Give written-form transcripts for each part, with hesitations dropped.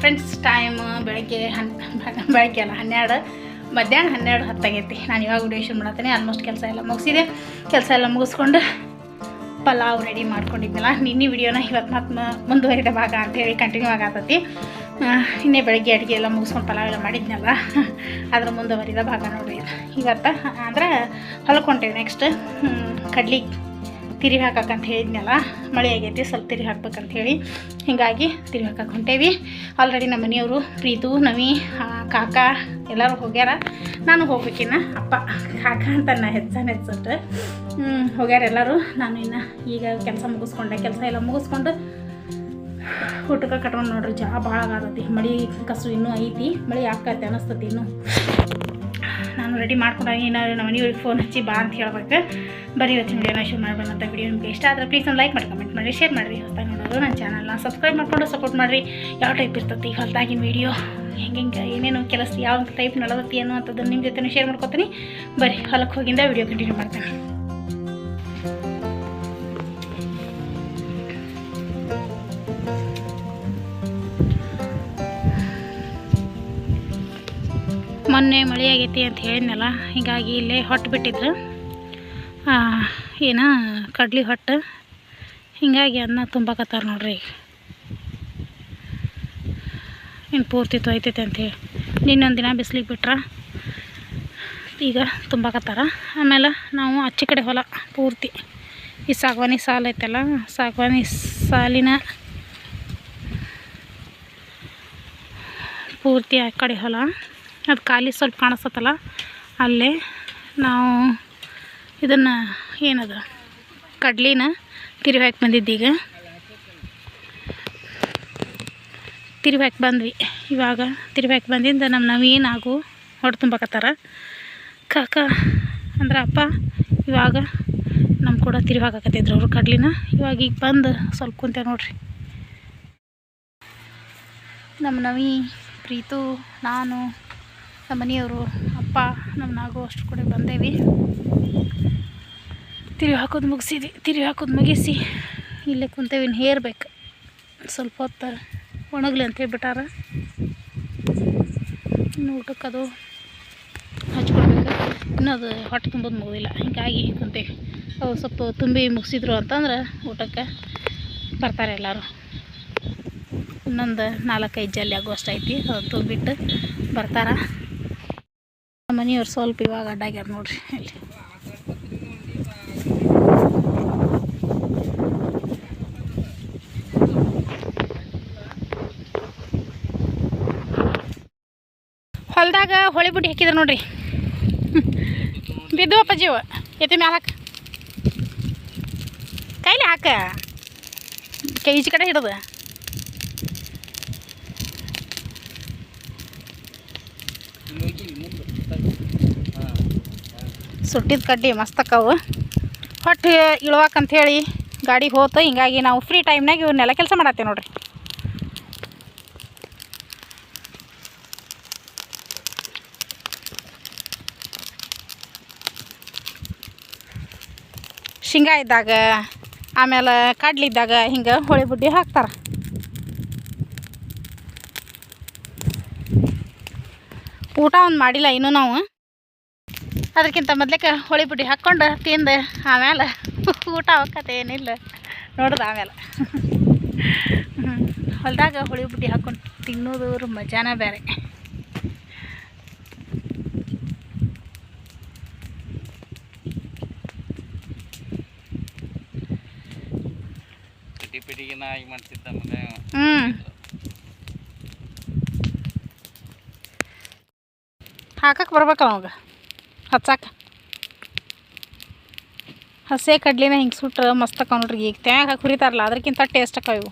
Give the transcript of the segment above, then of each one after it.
Friends time ಬೆಳಗ್ಗೆ ಅಲ್ಲ 12 ಮಧ್ಯಾಹ್ನ 12:10 ಆಗೈತಿ. ನಾನು ಇವಾಗ ವಿಡಿಯೋ ಶುರು ಮಾಡತ್ತೀನಿ. ಆಲ್ಮೋಸ್ಟ್ ಕೆಲಸ ಎಲ್ಲ ಮುಗಿಸಿದೆ. ಕೆಲಸ ಎಲ್ಲ ಮುಗಿಸ್ಕೊಂಡು ಪಲಾವ್ ರೆಡಿ ಮಾಡ್ಕೊಂಡಿದ್ನಲ್ಲ, ನಿನ್ನೆ ವಿಡಿಯೋನ ಇವತ್ತು ಮತ್ತೆ ಮುಂದುವರಿದ ಭಾಗ ಅಂಥೇಳಿ ಕಂಟಿನ್ಯೂ ಆಗತ್ತೈತಿ. ಇನ್ನೇ ಬೆಳಗ್ಗೆ ಅಡುಗೆ ಎಲ್ಲ ಮುಗಿಸ್ಕೊಂಡು ಪಲಾವ್ ಎಲ್ಲ ಮಾಡಿದ್ನಲ್ಲ, ಅದ್ರ ಮುಂದುವರಿದ ಭಾಗ ನೋಡ್ರಿ. ಇವತ್ತು ಅಂದ್ರೆ ಹೊಲಕ್ಕೆ ಹೊಂಟೇವಿ. ನೆಕ್ಸ್ಟ್ ಕಡ್ಲಿ ತಿರಿ ಹಾಕಕ್ಕಂತ ಹೇಳಿದ್ನಲ್ಲ, ಮಳೆ ಆಗೈತಿ, ಸ್ವಲ್ಪ ತಿರಿ ಹಾಕ್ಬೇಕಂತ ಹೇಳಿ ಹೀಗಾಗಿ ತಿರಿ ಹಾಕಕ್ಕೆ ಹೊಂಟೇವಿ. ಆಲ್ರೆಡಿ ನಮ್ಮ ಮನೆಯವರು ಪ್ರೀತು, ನವಿ, ಕಾಕ ಎಲ್ಲರೂ ಹೋಗ್ಯಾರ. ನಾನು ಹೋಗ್ಬೇಕಿನ್ನ ಅಪ್ಪ ಕಾಕ ಅಂತ ನಾ ಹೆಚ್ಚಟ್ಟು ಹೋಗ್ಯಾರ ಎಲ್ಲರೂ. ನಾನು ಇನ್ನು ಈಗ ಕೆಲಸ ಮುಗಿಸ್ಕೊಂಡೆ. ಕೆಲಸ ಎಲ್ಲ ಮುಗಿಸ್ಕೊಂಡು ಊಟಕ್ಕೆ ಕಟ್ಕೊಂಡು ನೋಡ್ರಿ, ಭಾಳ ಆಗತೈತಿ. ಮಳೆ ಕಸು ಇನ್ನೂ ಐತಿ, ಮಳೆ ಆಗ್ತೈತೆ ಅನ್ನಿಸ್ತತಿ. ಇನ್ನೂ ನಾನು ರೆಡಿ ಮಾಡ್ಕೊಂಡಾಗ ಏನಾದ್ರು ನಮ್ಮ ಮನೆಯವ್ರಿಗೆ ಫೋನ್ ಹಚ್ಚಿ ಬಾ ಅಂತ ಹೇಳ್ಬೇಕು. ಬರೀ ಇವತ್ತಿನ ವಿಡಿಯೋನ ಶುರು ಮಾಡ್ಬೇಕಂತ. ವಿಡಿಯೋ ನಿಮಗೆ ಇಷ್ಟ ಆದರೆ ಪ್ಲೀಸ್ ಒಂದು ಲೈಕ್ ಮಾಡಿ, ಕಮೆಂಟ್ ಮಾಡಿ, ಶೇರ್ ಮಾಡಿರಿ. ಹೊಸದಾಗಿ ನೋಡೋದು ನನ್ನ ಚಾನಲ್ನ ಸಬ್ಸ್ಕ್ರೈಬ್ ಮಾಡಿಕೊಂಡು ಸಪೋರ್ಟ್ ಮಾಡಿರಿ. ಯಾವ ಟೈಪ್ ಇರ್ತೈತಿ ಹೊಲದಾಗಿನ ವೀಡಿಯೋ, ಹೆಂಗೆ ಏನೇನು ಕೆಲಸ ಯಾವ ಟೈಪ್ ನಡದತ್ತಿ ಅನ್ನೋಂಥದ್ದನ್ನು ನಿಮ್ಮ ಜೊತೆ ಶೇರ್ ಮಾಡ್ಕೊತೀನಿ. ಬರೀ ಹೊಲಕ್ಕೆ ಹೋಗಿಂದ ವಿಡಿಯೋ ಕಂಟಿನ್ಯೂ ಮಾಡ್ತೇನೆ. ಮೊನ್ನೆ ಮಳೆ ಆಗೈತಿ ಅಂತ ಹೇಳಿದ್ನಲ್ಲ, ಹೀಗಾಗಿ ಇಲ್ಲೇ ಹೊಟ್ಟು ಬಿಟ್ಟಿದ್ರು, ಏನು ಕಡ್ಲಿ ಹೊಟ್ಟು. ಹೀಗಾಗಿ ಅದನ್ನ ತುಂಬಾಕತ್ತಾರ ನೋಡ್ರಿ. ಇನ್ನು ಪೂರ್ತಿ ತೊಯ್ತೈತೆ ಅಂಥೇಳಿ ನಿನ್ನೊಂದು ದಿನ ಬಿಸ್ಲಿಗೆ ಬಿಟ್ರೆ ಈಗ ತುಂಬಾಕತ್ತಾರ. ಆಮೇಲೆ ನಾವು ಆಚೆ ಕಡೆ ಹೊಲ ಪೂರ್ತಿ ಈ ಸಾಗವಾನಿ ಸಾಲು ಐತಲ್ಲ, ಸಾಗವಾನಿ ಸಾಲಿನ ಪೂರ್ತಿ ಆ ಕಡೆ ಹೊಲ, ಅದು ಖಾಲಿ ಸ್ವಲ್ಪ ಕಾಣಿಸ್ತಲ್ಲ, ಅಲ್ಲೇ ನಾವು ಇದನ್ನು ಏನದು ಕಡ್ಲಿನ ತಿರುವಿ ಹಾಕಿ ಬಂದಿದ್ದೀಗ. ತಿರುವಿ ಹಾಕಿ ಬಂದ್ವಿ. ಇವಾಗ ತಿರುವಿ ಹಾಕಿ ಬಂದಿಂದ ನಮ್ಮ ನವೀನ್ ಹಾಗೂ ಹೊಡೆ ತುಂಬಕತ್ತಾರ. ಕಾಕ ಅಂದ್ರೆ ಅಪ್ಪ ಇವಾಗ ನಮ್ಮ ಕೂಡ ತಿರುವಿ ಹಾಕಕತ್ತಿದ್ರು ಅವರು ಕಡ್ಲಿನ. ಇವಾಗ ಈಗ ಬಂದು ಸ್ವಲ್ಪ ಕುಂತೆ ನೋಡ್ರಿ. ನಮ್ಮ ನವಿ, ಪ್ರೀತು, ನಾನು, ನಮ್ಮ ಮನೆಯವರು, ಅಪ್ಪ, ನಮ್ಮ ನಾಗು ಅಷ್ಟು ಕೂಡ ಬಂದೇವಿ. ತಿರುವಿ ಹಾಕೋದು ಮುಗಿಸಿದ್ವಿ. ತಿರುವಿ ಹಾಕೋದು ಮುಗಿಸಿ ಇಲ್ಲೇ ಕುಂತೇವಿ. ಇನ್ನು ಹೇರ್ಬೇಕು ಸ್ವಲ್ಪ ಹೊತ್ತು ಒಣಗಲಿ ಅಂತ ಹೇಳ್ಬಿಟ್ಟಾರ. ಇನ್ನು ಊಟಕ್ಕೆ ಅದು ಹಚ್ಕೊಡ್ಬೇಕು. ಇನ್ನೂ ಅದು ಹೊಟ್ಟೆ ತುಂಬೋದು ಮುಗೋದಿಲ್ಲ, ಹೀಗಾಗಿ ಕುಂತೇವಿ. ಅವು ಸ್ವಲ್ಪ ತುಂಬಿ ಮುಗಿಸಿದ್ರು ಅಂತಂದ್ರೆ ಊಟಕ್ಕೆ ಬರ್ತಾರೆ ಎಲ್ಲರೂ. ಇನ್ನೊಂದು 4-5 ಜಲ್ಲಿ ಆಗುವಷ್ಟು ಐತಿ, ಅದು ತುಂಬಿಟ್ಟು ಬರ್ತಾರೆ. ಮನೆಯವ್ರು ಸ್ವಲ್ಪ ಇವಾಗ ಅಡ್ಡಾಗ್ಯಾರ ನೋಡ್ರಿ. ಇಲ್ಲಿ ಹೊಲದಾಗ ಹೊಳೆ ಬುಡ್ಡಿ ಹಾಕಿದ್ರು ನೋಡ್ರಿ. ಬಿದ್ದು ಅಪ್ಪಾಜಿವ ಎತ್ತಿ ಮ್ಯಾಲ ಹಾಕ, ಕೈಲಿ ಹಾಕ, ಕೈ ಈಚೆ ಕಡೆ ಹಿಡೋದು. ಸುಟ್ಟಿದ ಕಡ್ಡಿ ಮಸ್ತಕ್ಕವು. ಹೊಟ್ಟು ಇಳುವಾಕಂಥೇಳಿ ಗಾಡಿ ಹೋತು. ಹಿಂಗಾಗಿ ನಾವು ಫ್ರೀ ಟೈಮ್ನಾಗ ಇವನ್ನೆಲ್ಲ ಕೆಲಸ ಮಾಡತ್ತೇವೆ ನೋಡ್ರಿ. ಶೇಂಗಾ ಇದ್ದಾಗ, ಆಮೇಲೆ ಕಡ್ಲಿದ್ದಾಗ ಹಿಂಗೆ ಹೊಳೆ ಬುಡ್ಡಿ ಹಾಕ್ತಾರೆ. ಊಟ ಒಂದು ಮಾಡಿಲ್ಲ ಇನ್ನೂ ನಾವು. ಅದಕ್ಕಿಂತ ಮೊದ್ಲಿಕ್ಕೆ ಹೋಳಿ ಬುಡ್ಡಿ ಹಾಕ್ಕೊಂಡು ತಿಂದು ಆಮೇಲೆ ಊಟ ಅವಕ್ಕತೆ ಏನಿಲ್ಲ ನೋಡ್ದು ಆಮೇಲೆ ಹೊಲದಾಗ ಹೋಳಿ ಬುಡ್ಡಿ ಹಾಕ್ಕೊಂಡು ತಿನ್ನೋದು ಮಜಾನೇ ಬೇರೆ. ಹಾಕಕ್ಕೆ ಬರ್ಬೇಕಲ್ಲ ಅವಾಗ ಹಚ್ಚಾಕ. ಹಸೆ ಕಡ್ಲಿನ ಹಿಂಗೆ ಸುಟ್ರೆ ಮಸ್ತ್ ಅಕ್ಕ ನೋಡ್ರಿ. ಈಗ ತ್ಯಾಗ ಹಾಕಿ ಹುರಿತಾರಲ್ಲ ಅದಕ್ಕಿಂತ ಟೇಸ್ಟ್ ಅಕ್ಕ ಇವು.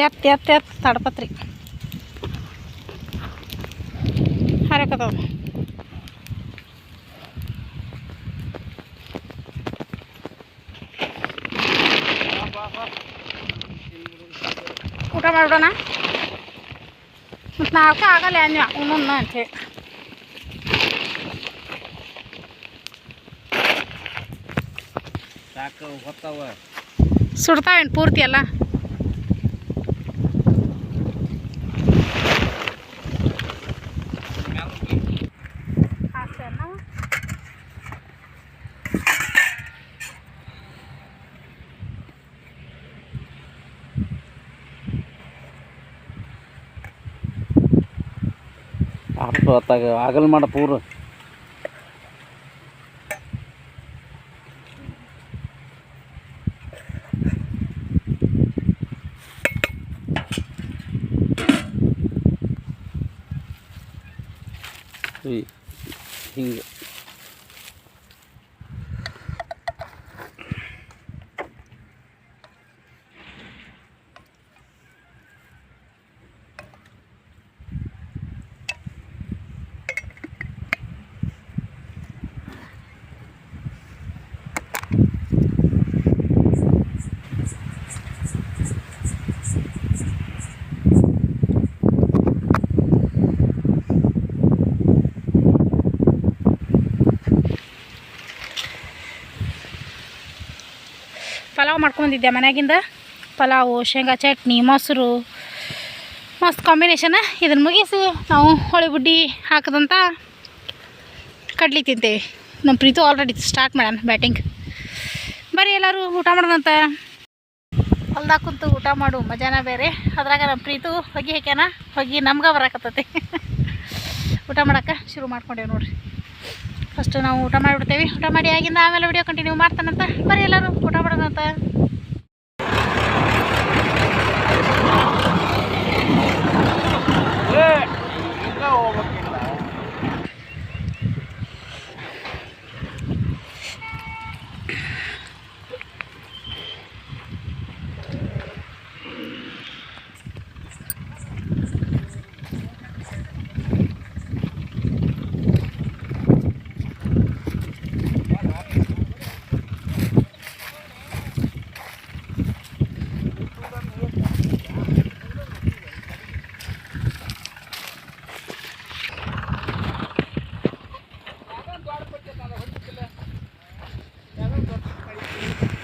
ಎತ್ ತಡ್ಪತ್ರಿ ಹರಕತ್ತವ. ಊಟ ಮಾಡ್ಬಿಡೋಣ ಮತ್ತು ನಾಲ್ಕು ಆಗಲ್ಲ ನೀವು ಉಣ್ಣೋಣ ಅಂಥೇಳಿ. ಸುಡ್ತಾವೇನು ಪೂರ್ತಿ ಅಲ್ಲ? ಹೊತ್ತಾಗ ಆಗಲ್ ಮಾಡ ಪೂರ ಹಿಂಗೆ ಪಲಾವ್ ಮಾಡ್ಕೊಂಡಿದ್ದೆ ಮನ್ಯಾಗಿಂದ. ಪಲಾವು, ಶೇಂಗಾ ಚಟ್ನಿ, ಮೊಸರು ಮಸ್ತ್ ಕಾಂಬಿನೇಷನ್. ಇದನ್ನು ಮುಗಿಸಿ ನಾವು ಹೋಳಿ ಬುಡ್ಡಿ ಹಾಕಿದಂಥ ಕಡ್ಲಿ ತಿಂತೇವೆ. ನಮ್ಮ ಪ್ರೀತು ಆಲ್ರೆಡಿ ಸ್ಟಾರ್ಟ್ ಮಾಡ್ಯಾನ ಬ್ಯಾಟಿಂಗ್. ಬರೀ ಎಲ್ಲರೂ ಊಟ ಮಾಡೋದಂತ ಹೊಲ್ದಾಗ ಕುಂತು ಊಟ ಮಾಡು ಮಜಾನ ಬೇರೆ. ಅದ್ರಾಗ ನಮ್ಮ ಪ್ರೀತು ಹೊಗೆ ಹಾಕ್ಯಾನ. ಹೊಗೆ ನಮ್ಗೆ ಬರಾಕತ್ತೈತಿ. ಊಟ ಮಾಡೋಕೆ ಶುರು ಮಾಡ್ಕೊಂಡೇವೆ ನೋಡ್ರಿ. ಫಸ್ಟ್ ನಾವು ಊಟ ಮಾಡಿಬಿಡ್ತೇವೆ. ಊಟ ಮಾಡಿ ಆಗಿಂದ ಆಮೇಲೆ ವಿಡಿಯೋ ಕಂಟಿನ್ಯೂ ಮಾಡ್ತಾನಂತ. ಬರೀ ಎಲ್ಲರೂ ಊಟ ಮಾಡೋದಂತ.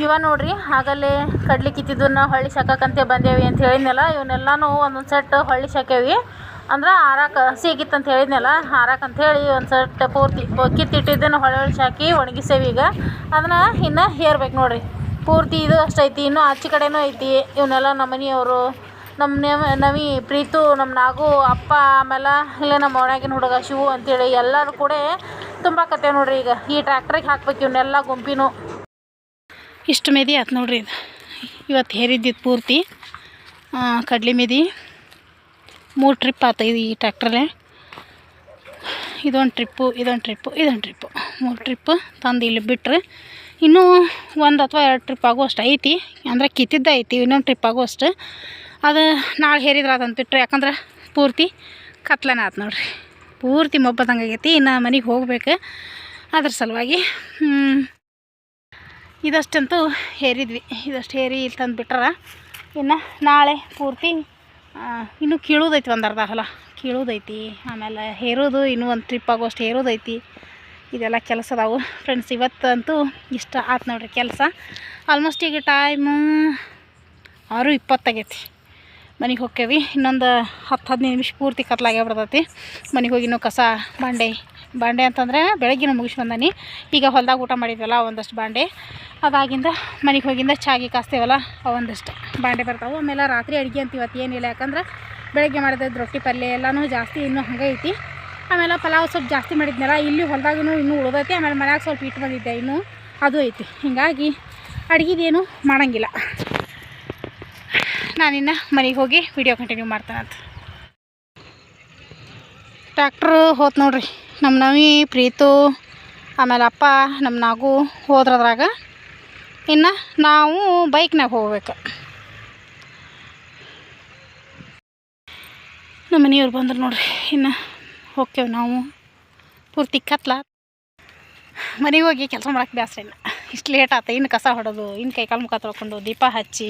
ಇವ ನೋಡ್ರಿ ಆಗಲೇ ಕಡ್ಲಿ ಕಿತ್ತಿದ್ದನ್ನ ಹೊಳ್ಳಿ ಶಾಕಕ್ಕಂತೆ ಬಂದೇವಿ ಅಂತ ಹೇಳಿದ್ನಲ್ಲ. ಇವನ್ನೆಲ್ಲನೂ ಒಂದೊಂದು ಸೆಟ್ ಹೊಳ್ಳಿ ಶಾಕೇವಿ. ಅಂದ್ರೆ ಹಾರಾಕ ಹಸಿಯಾಗಿತ್ತು ಅಂತ ಹೇಳಿದ್ನಲ್ಲ, ಹಾರಾಕ ಅಂಥೇಳಿ ಒಂದು ಸೆಟ್ ಪೂರ್ತಿ ಕಿತ್ತಿಟ್ಟಿದ್ದನ್ನು ಹೊಳ್ಳಿ ಶಾಕಿ ಒಣಗಿಸೇವಿ. ಈಗ ಅದನ್ನು ಇನ್ನು ಹೇರ್ಬೇಕು ನೋಡ್ರಿ. ಪೂರ್ತಿ ಇದು ಅಷ್ಟೈತಿ. ಇನ್ನೂ ಆಚೆ ಕಡೆನೂ ಐತಿ. ಇವನ್ನೆಲ್ಲ ನಮ್ಮ ಮನೆಯವರು, ನಮ್ಮ ನವಿ, ಪ್ರೀತು, ನಮ್ಮ ನಾಗು, ಅಪ್ಪ, ಆಮೇಲೆ ಇಲ್ಲೇ ನಮ್ಮ ಒಣಗಿನ ಹುಡುಗ ಶಿವು ಅಂಥೇಳಿ ಎಲ್ಲರೂ ಕೂಡ ತುಂಬಾಕತ್ತೇವೆ ನೋಡ್ರಿ. ಈಗ ಈ ಟ್ರ್ಯಾಕ್ಟ್ರಿಗೆ ಹಾಕ್ಬೇಕು ಇವನ್ನೆಲ್ಲ ಗುಂಪಿನೂ. ಇಷ್ಟು ಮೆದಿ ಆಯ್ತು ನೋಡ್ರಿ. ಇದು ಇವತ್ತು ಹೇರಿದ್ದಿದ್ದು ಪೂರ್ತಿ ಕಡ್ಲಿ ಮೆದಿ 3 ಟ್ರಿಪ್ ಆತೈದು ಈ ಟ್ರ್ಯಾಕ್ಟ್ರಲ್ಲೇ. ಇದೊಂದು ಟ್ರಿಪ್ಪು, ಇದೊಂದು ಟ್ರಿಪ್ಪು, ಇದೊಂದು ಟ್ರಿಪ್ಪು, 3 ಟ್ರಿಪ್ಪು ತಂದು ಇಲ್ಲಿ ಬಿಟ್ಟರೆ ಇನ್ನೂ 1 ಅಥವಾ 2 ಟ್ರಿಪ್ ಆಗುವಷ್ಟು ಐತಿ. ಅಂದರೆ ಕಿತ್ತಿದ್ದ ಐತಿ. ಇನ್ನೊಂದು ಟ್ರಿಪ್ ಆಗುವಷ್ಟು ಅದು ನಾಳೆ ಹೇರಿದ್ರೆ ಅದಂತ ಬಿಟ್ಟರೆ. ಯಾಕಂದ್ರೆ ಪೂರ್ತಿ ಕತ್ಲನೇ ಆಯ್ತು ನೋಡ್ರಿ. ಪೂರ್ತಿ ಮೊಬ್ಬದಂಗೆ ಆಗೈತಿ. ಇನ್ನು ಮನೆಗೆ ಹೋಗ್ಬೇಕು. ಅದ್ರ ಸಲುವಾಗಿ ಇದಷ್ಟಂತೂ ಹೇರಿದ್ವಿ. ಇದಷ್ಟು ಹೇರಿ ಇಲ್ಲಿ ತಂದು ಬಿಟ್ರೆ ಇನ್ನು ನಾಳೆ ಪೂರ್ತಿ ಇನ್ನೂ ಕೀಳೋದೈತಿ. ಒಂದು ಅರ್ಧ ಹೊಲ ಕೀಳೋದೈತಿ. ಆಮೇಲೆ ಹೇರೋದು ಇನ್ನೂ ಒಂದು ಟ್ರಿಪ್ ಆಗೋಷ್ಟು ಹೇರೋದೈತಿ. ಇದೆಲ್ಲ ಕೆಲಸ ಅದಾವು ಫ್ರೆಂಡ್ಸ್. ಇವತ್ತಂತೂ ಇಷ್ಟ ಆಯ್ತು ನೋಡ್ರಿ ಕೆಲಸ. ಆಲ್ಮೋಸ್ಟ್ ಈಗ ಟೈಮು 6:20 ಆಗೈತಿ. ಮನೆಗೆ ಹೋಕ್ಕೇವಿ. ಇನ್ನೊಂದು 10-15 ನಿಮಿಷ ಪೂರ್ತಿ ಕತ್ಲಾಗೇ ಬಿಡ್ತೈತಿ. ಮನೆಗೆ ಹೋಗಿ ಇನ್ನೂ ಕಸ ಬಾಂಡೆ ಅಂತಂದರೆ ಬೆಳಗ್ಗಿನ ಮುಗಿಸಿ ಬಂದಾನಿ. ಈಗ ಹೊಲ್ದಾಗ ಊಟ ಮಾಡಿದ್ವಲ್ಲ ಒಂದಷ್ಟು ಬಾಂಡೆ, ಅದಾಗಿಂದ ಮನೆಗೆ ಹೋಗಿಂದ ಚಾಗಿ ಕಾಸ್ತೇವಲ್ಲ ಒಂದಷ್ಟು ಬಾಂಡೆ ಬರ್ತಾವೆ. ಆಮೇಲೆ ರಾತ್ರಿ ಅಡುಗೆ ಅಂತ ಇವತ್ತು ಏನಿಲ್ಲ, ಯಾಕಂದ್ರೆ ಬೆಳಗ್ಗೆ ಮಾಡಿದ್ದು ರೊಟ್ಟಿ ಪಲ್ಯ ಎಲ್ಲನೂ ಜಾಸ್ತಿ ಇನ್ನೂ ಹಂಗೆ ಐತಿ. ಆಮೇಲೆ ಪಲಾವ್ ಸ್ವಲ್ಪ ಜಾಸ್ತಿ ಮಾಡಿದ್ನಲ್ಲ, ಇಲ್ಲಿ ಹೊಲ್ದಾಗೂ ಇನ್ನೂ ಉಳಿದೈತಿ. ಆಮೇಲೆ ಮನ್ಯಾಗ ಸ್ವಲ್ಪ ಇಟ್ಟು ಬಂದಿದ್ದೆ ಇನ್ನೂ, ಅದು ಐತಿ. ಹೀಗಾಗಿ ಅಡುಗೆದೇನು ಮಾಡೋಂಗಿಲ್ಲ. ನಾನಿನ್ನು ಮನೆಗೆ ಹೋಗಿ ವಿಡಿಯೋ ಕಂಟಿನ್ಯೂ ಮಾಡ್ತಾನಂತ. ಟ್ಯಾಕ್ಟ್ರು ಹೋತ್ ನೋಡ್ರಿ. ನಮ್ಮ ನವಿ ಪ್ರೀತು ಆಮೇಲೆ ಅಪ್ಪ ನಮ್ಮ ನಾಗು ಹೋದ್ರದ್ರಾಗ. ಇನ್ನು ನಾವು ಬೈಕ್ನಾಗ ಹೋಗ್ಬೇಕು. ನಮ್ಮ ಮನೆಯವ್ರು ಬಂದ್ರು ನೋಡ್ರಿ. ಇನ್ನು ಹೋಗ್ತೇವೆ ನಾವು. ಪೂರ್ತಿ ಕತ್ಲ. ಮನೆಗೆ ಹೋಗಿ ಕೆಲಸ ಮಾಡೋಕ್ಕೆ ಬೇಸರ ಇಲ್ಲ. ಇಷ್ಟು ಲೇಟ್ ಆಯ್ತು. ಇನ್ನು ಕಸ ಹೊಡೋದು, ಇನ್ನು ಕೈಕಾಲು ಮುಖ ತೊಳ್ಕೊಂಡು ದೀಪ ಹಚ್ಚಿ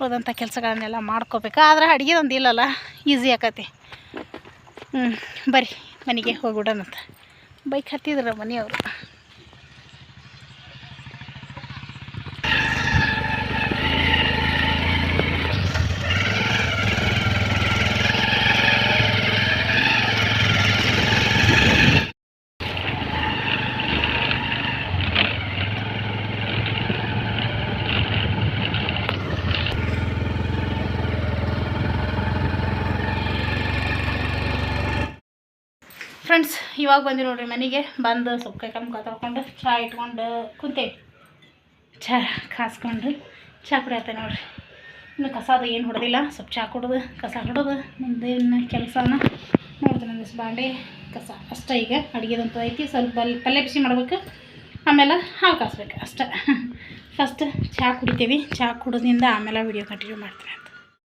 ಉಳಿದಂಥ ಕೆಲಸಗಳನ್ನೆಲ್ಲ ಮಾಡ್ಕೋಬೇಕು. ಆದರೆ ಅಡುಗೆದೊಂದು ಇಲ್ಲಲ್ಲ, ಈಸಿ ಆಕತಿ. ಬರ್ರಿ ಮನೆಗೆ ಹೋಗ್ಬಿಡೋಣಂತ. ಬೈಕ್ ಹತ್ತಿದ್ರು ಮನೆಯವರು. ಫ್ರೆಂಡ್ಸ್, ಇವಾಗ ಬಂದು ನೋಡ್ರಿ ಮನೆಗೆ. ಬಂದು ಸ್ವಲ್ಪ ಕೈಕಾಲು ಮುಖ ತೊಳ್ಕೊಂಡು ಚಹಾ ಇಟ್ಕೊಂಡು ಕುಂತೇವಿ. ಚಹಾ ಕಾಸ್ಕೊಂಡು ಚಹಾ ಕುಡಿಯತ್ತೆ ನೋಡ್ರಿ. ಇನ್ನು ಕಸದು ಏನು ಹೊಡೆದಿಲ್ಲ. ಸ್ವಲ್ಪ ಚಹಾ ಕುಡಿದು ಕಸ ಹೊಡೋದು ಮುಂದಿನ ಕೆಲಸನ ನೋಡಿದ್ರೆ ನಂದಿಸ್ ಬಾಂಡೆ ಕಸ ಅಷ್ಟೇ. ಈಗ ಅಡುಗೆದಂತೂ ಐತಿ. ಸ್ವಲ್ಪ ಪಲ್ಯ ಬಿಸಿ ಮಾಡ್ಬೇಕು, ಆಮೇಲೆ ಹಾಲು ಕಾಸ್ಬೇಕು ಅಷ್ಟೇ. ಫಸ್ಟ್ ಚಹಾ ಕುಡಿತೀವಿ. ಚಹಾ ಕುಡಿದಿಂದ ಆಮೇಲೆ ವಿಡಿಯೋ ಕಂಟಿನ್ಯೂ ಮಾಡ್ತೀನಿ ಅಂತ.